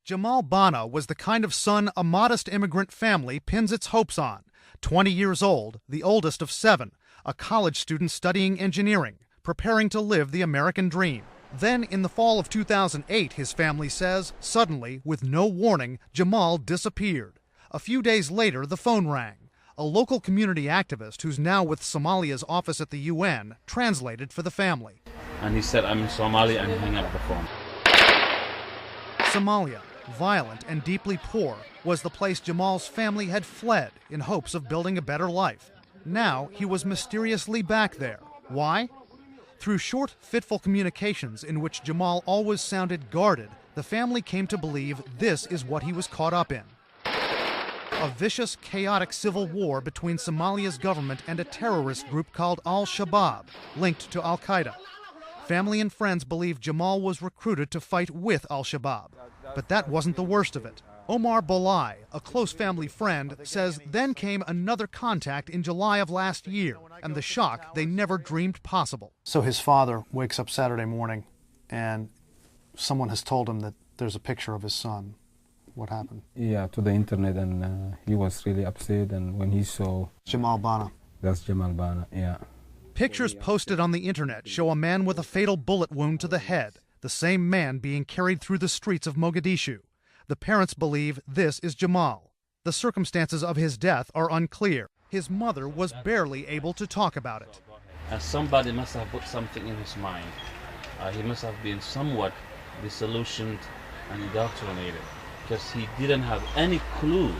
Jamal Bana was the kind of son a modest immigrant family pins its hopes on. 20 years old, the oldest of 7, a college student studying engineering, preparing to live the American dream. Then, in the fall of 2008, his family says, suddenly, with no warning, Jamal disappeared. A few days later, the phone rang. A local community activist, who's now with Somalia's office at the UN, translated for the family. And he said, "I'm in Somali," and he hung up the phone. Somalia, violent and deeply poor, was the place Jamal's family had fled in hopes of building a better life. Now he was mysteriously back there. Why? Through short, fitful communications in which Jamal always sounded guarded, the family came to believe this is what he was caught up in. A vicious, chaotic civil war between Somalia's government and a terrorist group called Al-Shabaab, linked to Al-Qaeda. Family and friends believe Jamal was recruited to fight with Al-Shabaab. But that wasn't the worst of it. Omar Bolai, a close family friend, says then came another contact in July of last year, and the shock they never dreamed possible. So his father wakes up Saturday morning, and someone has told him that there's a picture of his son. What happened? Yeah, to the internet, and he was really upset, and when he saw... Jamal Bana. That's Jamal Bana, yeah. Pictures posted on the internet show a man with a fatal bullet wound to the head, the same man being carried through the streets of Mogadishu. The parents believe this is Jamal. The circumstances of his death are unclear. His mother was barely able to talk about it. Somebody must have put something in his mind. He must have been somewhat disillusioned and indoctrinated, because he didn't have any clue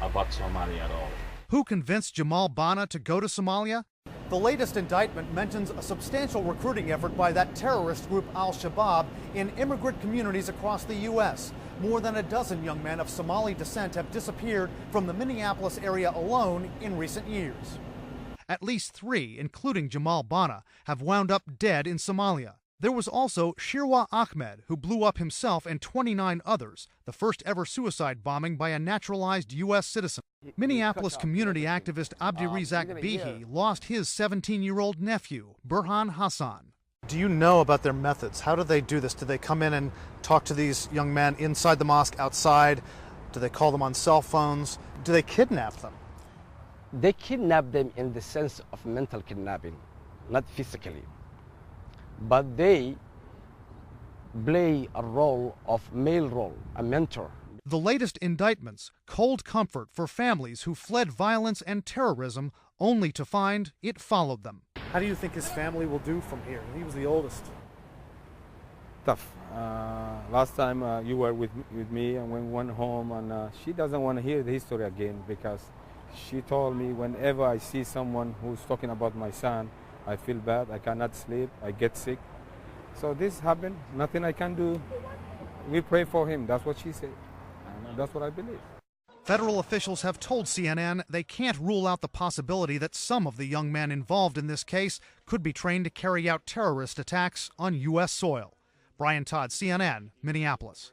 about Somalia at all. Who convinced Jamal Bana to go to Somalia? The latest indictment mentions a substantial recruiting effort by that terrorist group Al-Shabaab in immigrant communities across the U.S. More than a dozen young men of Somali descent have disappeared from the Minneapolis area alone in recent years. At least 3, including Jamal Bana, have wound up dead in Somalia. There was also Shirwa Ahmed, who blew up himself and 29 others, the first ever suicide bombing by a naturalized U.S. citizen. Minneapolis community activist Abdirizak Bihi lost his 17-year-old nephew, Burhan Hassan. Do you know about their methods? How do they do this? Do they come in and talk to these young men inside the mosque, outside? Do they call them on cell phones? Do they kidnap them? They kidnap them in the sense of mental kidnapping, not physically. But they play a role of male role, a mentor. The latest indictments, cold comfort for families who fled violence and terrorism only to find it followed them. How do you think his family will do from here? He was the oldest. Tough. Last time you were with me, and when we went home, and she doesn't want to hear the history again, because she told me whenever I see someone who's talking about my son, I feel bad, I cannot sleep, I get sick. So this happened, nothing I can do. We pray for him, that's what she said, and that's what I believe. Federal officials have told CNN they can't rule out the possibility that some of the young men involved in this case could be trained to carry out terrorist attacks on U.S. soil. Brian Todd, CNN, Minneapolis.